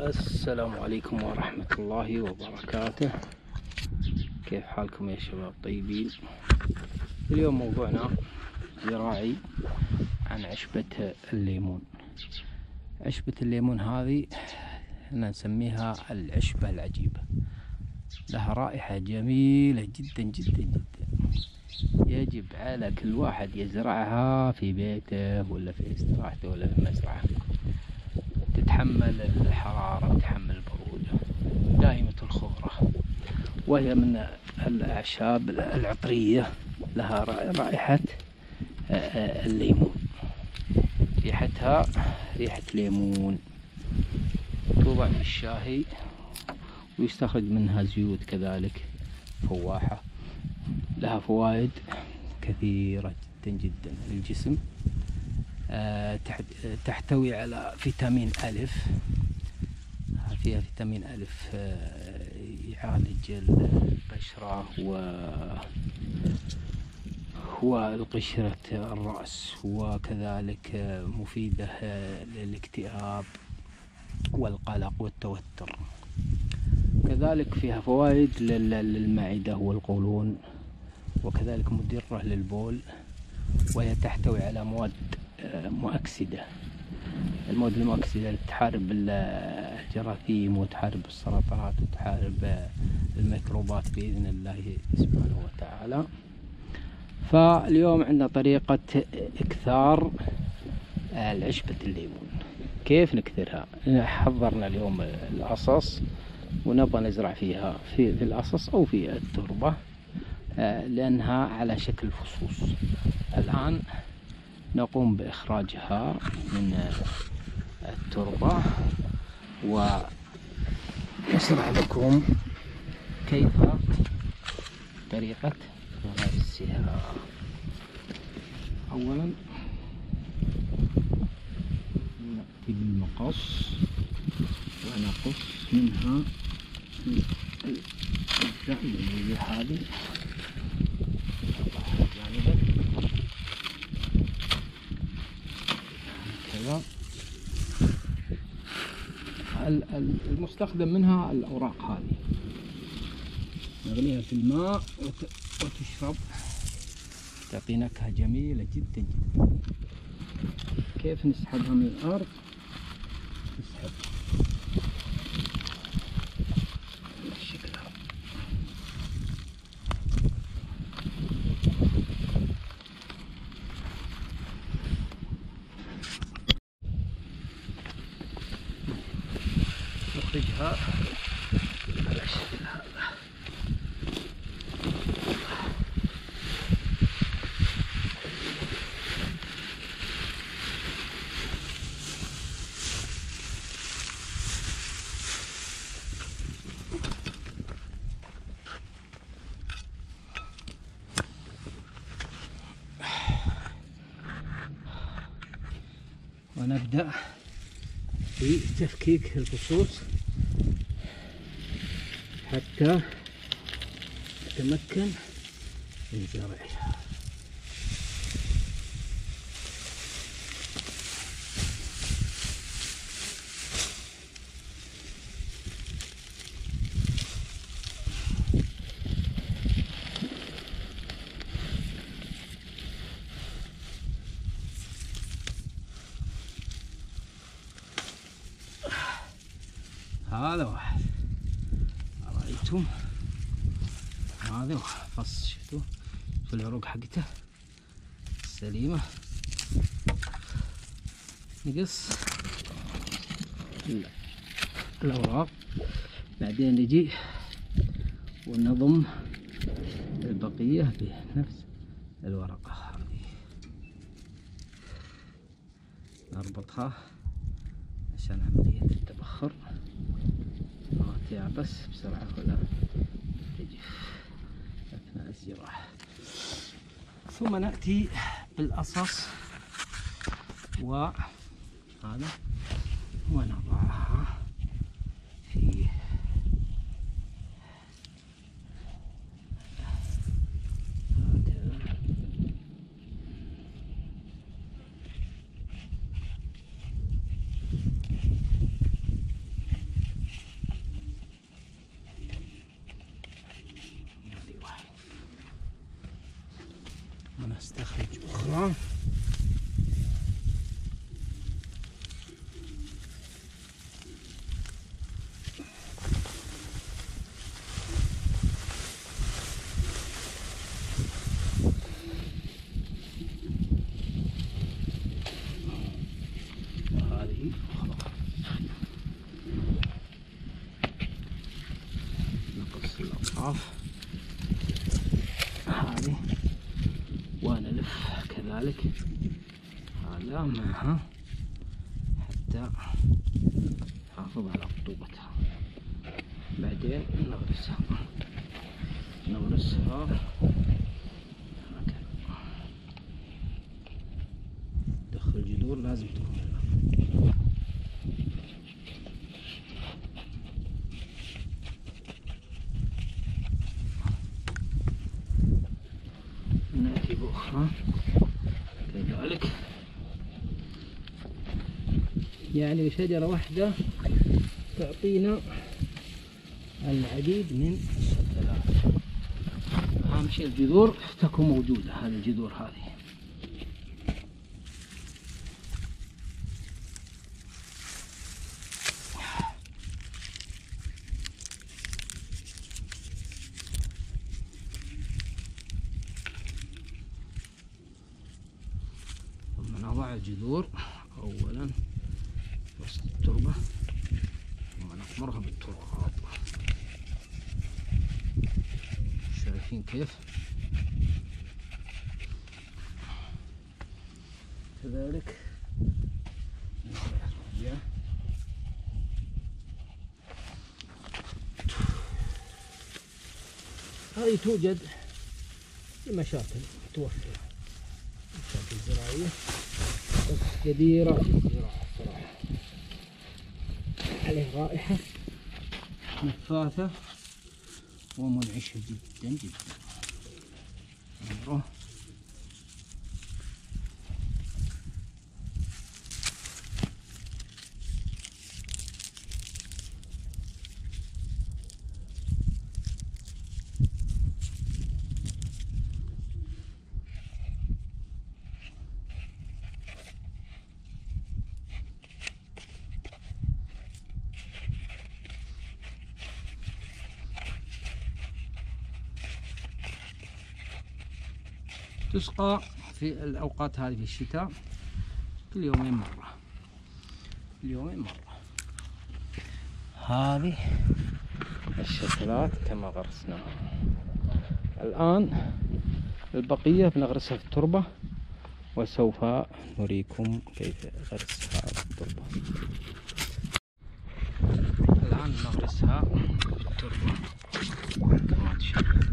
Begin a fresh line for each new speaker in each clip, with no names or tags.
السلام عليكم ورحمة الله وبركاته. كيف حالكم يا شباب؟ طيبين؟ اليوم موضوعنا زراعي عن عشبة الليمون. عشبة الليمون هذه نسميها العشبة العجيبة، لها رائحة جميلة جدا جدا جدا. يجب على كل واحد يزرعها في بيته ولا في استراحته ولا في مزرعة. تتحمل الحرارة، تتحمل البرودة، دائمة الخضرة، وهي من الأعشاب العطرية، لها رائحة الليمون، ريحتها ريحة ليمون. توضع في الشاهي ويستخرج منها زيوت كذلك فواحة. لها فوائد كثيرة جدا جدا للجسم. تحتوي على فيتامين ألف، فيها فيتامين ألف يعالج البشرة والقشرة الرأس، وكذلك مفيدة للاكتئاب والقلق والتوتر. كذلك فيها فوائد للمعدة والقولون، وكذلك مضرة للبول، وهي تحتوي على مواد مؤكسدة. المواد المؤكسدة تحارب الجراثيم وتحارب السرطانات وتحارب الميكروبات بإذن الله سبحانه وتعالى. فاليوم عندنا طريقة إكثار العشبة الليمون. كيف نكثرها؟ حضرنا اليوم الأصص ونبغى نزرع فيها في الأصص أو في التربة، لأنها على شكل فصوص. الآن نقوم بإخراجها من التربة ونشرح لكم كيف طريقة غرسها. أولا نأتي بالمقص ونقص منها الأجزاء هذه جانبا كذا. المستخدم منها الأوراق هذه، نغليها في الماء وتشرب، تعطي نكهة جميلة جدا جدا. كيف نسحبها من الأرض؟ نسحب بالشكل هذا. نخرجها على الشكل هذا. ونبدأ في تفكيك الفصوص حتى نتمكن من زرعها. هذا واحد، رأيتم؟ هذا فص، شفتوا في العروق حقته السليمة. نقص الأوراق، بعدين نجي ونضم البقية بنفس الورقة هذه، نربطها عشان عملية التبخر ما تعبس بسرعة ولا تجف أثناء الزراعة. ثم نأتي بالأصص وهذا ونضعها في هذه أخرى. نقص الأطراف هذه ونلف كذلك هذا معها حتى نحافظ على رطوبتها. بعدين نغرسها هكذا. دخل الجذور لازم تكون نأتي بأخرى كذلك. يعني شجرة واحدة تعطينا العديد من الشتلات. أهم شيء الجذور تكون موجودة. هذه الجذور هذه ثم نضع الجذور أولا وسط التربة ثم نغمرها بالتراب. شايفين كيف؟ كذلك هذه توجد في مشاكل متوفرة، مشاكل زراعية بس جديرة بالزراعة صراحة. عليه رائحة نفاثة ومنعشة جدا جدا. انظروا تسقى في الأوقات هذه في الشتاء كل يومين مرة، كل يومين مرة. هذه الشتلات كما غرسناها. الآن البقية بنغرسها في التربة وسوف نريكم كيف غرسها في التربة. الآن نغرسها في التربة كما تشاهدون.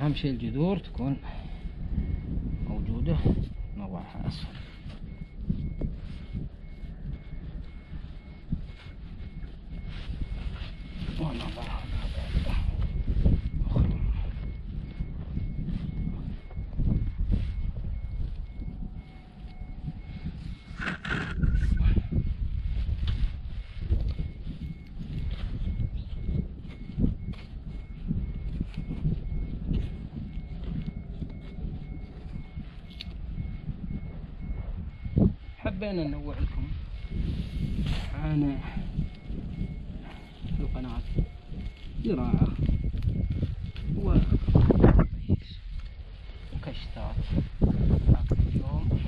أهم شيء الجذور تكون موجودة، نضعها أسفل. ونضعها حبينا ننوع لكم عن القناة زراعة وكشتات. لكن اليوم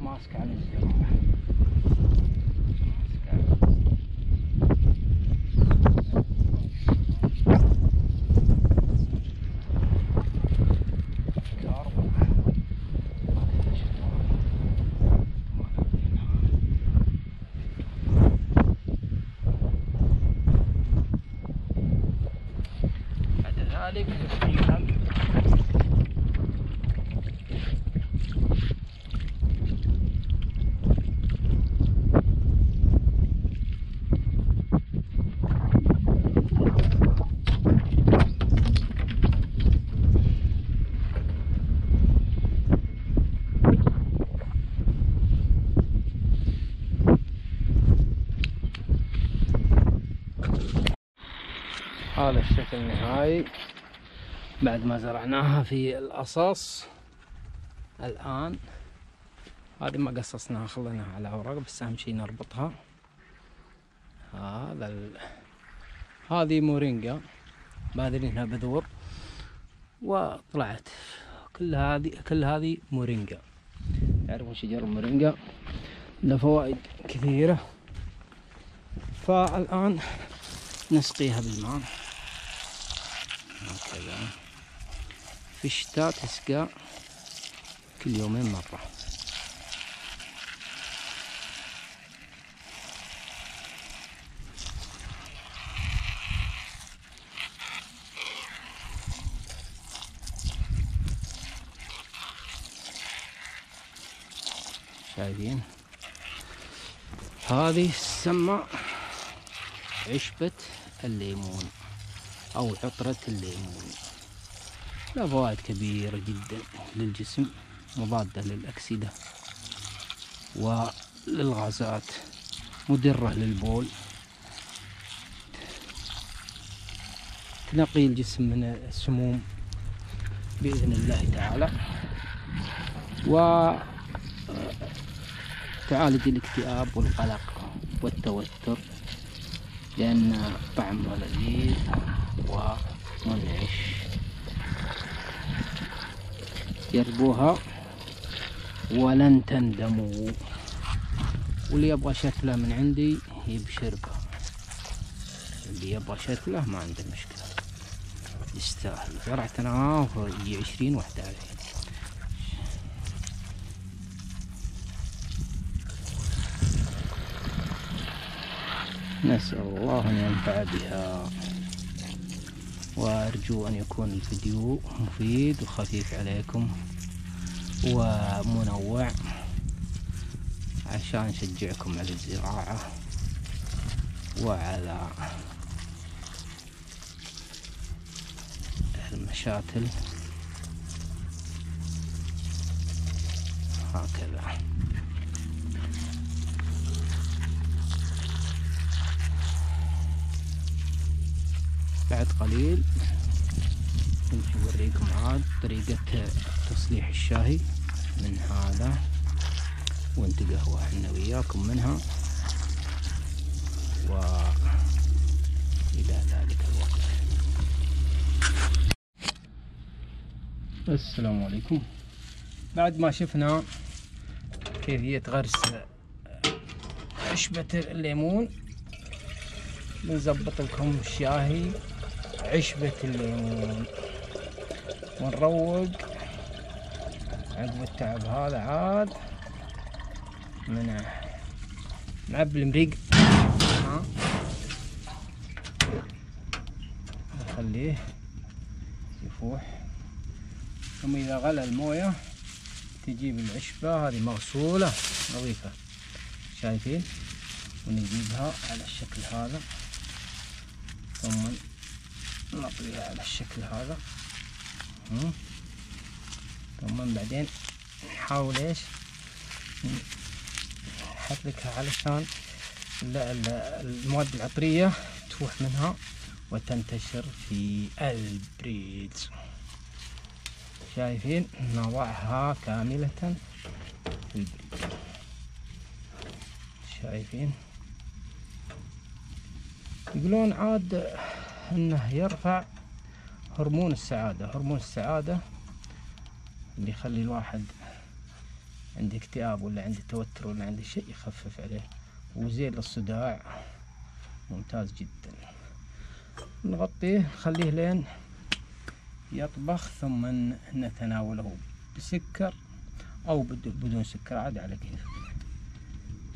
ماسك على الزراعة، ماسك على ذلك هذا الشكل النهائي بعد ما زرعناها في القصص. الآن هذه ما قصصناها، خليناها على أوراق، بس أهم شي نربطها. هذه مورينجا بادرينها بذور، وطلعت كل هذه مورينجا. تعرفون شجر المورينجا له فوائد كثيرة. فالآن نسقيها بالماء هكذا. في الشتاء تسقى كل يومين مرة. شايفين هذه تسمى عشبة الليمون أو عطرة الليمون. لها فوائد كبيرة جدا للجسم، مضادة للأكسدة وللغازات، مدرة للبول، تنقي الجسم من السموم بإذن الله تعالى، وتعالج الاكتئاب والقلق والتوتر، لأن طعمه لذيذ ومنعش. جربوها ولن تندموا. واللي يبغى شتلة من عندي يبشرها، اللي يبغى شتلة ما عنده مشكلة، يستاهل. زرعت أنا في 2021. نسأل الله أن ينفع بها، وأرجو أن يكون الفيديو مفيد وخفيف عليكم ومنوع، عشان نشجعكم على الزراعة وعلى المشاتل هكذا. بعد قليل كنت أوريكم عاد طريقة تصليح الشاي من هذا، ونتقهوى احنا وياكم منها، وإلى ذلك الوقت. السلام عليكم. بعد ما شفنا كيفية غرس عشبة الليمون، بنزبط لكم الشاهي عشبة الليمون، ونروق عقب التعب هذا عاد من نعبي المريق، نخليه يفوح. ثم إذا غلى الموية تجيب العشبة هذه مغسولة نظيفة، شايفين، ونجيبها على الشكل هذا، ثم نطويها على الشكل هذا، ثم بعدين نحاول ايش نحركها علشان المواد العطرية تفوح منها وتنتشر في البريد. شايفين، نضعها كاملة في البريد. شايفين؟ يقولون عاد انه يرفع هرمون السعادة. هرمون السعادة اللي يخلي الواحد عنده اكتئاب ولا عنده توتر ولا عنده شيء يخفف عليه، وزين للصداع، ممتاز جدا. نغطيه نخليه لين يطبخ ثم نتناوله بسكر او بدون سكر، عاد على كيف.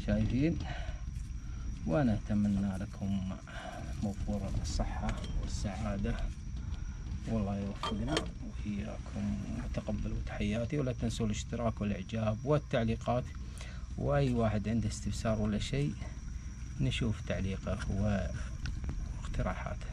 شايفين؟ وانا اتمنى لكم موفور الصحة والسعادة، والله يوفقنا وإياكم، وتقبلوا تحياتي، ولا تنسوا الاشتراك والاعجاب والتعليقات، واي واحد عنده استفسار ولا شيء نشوف تعليقه واقتراحاته.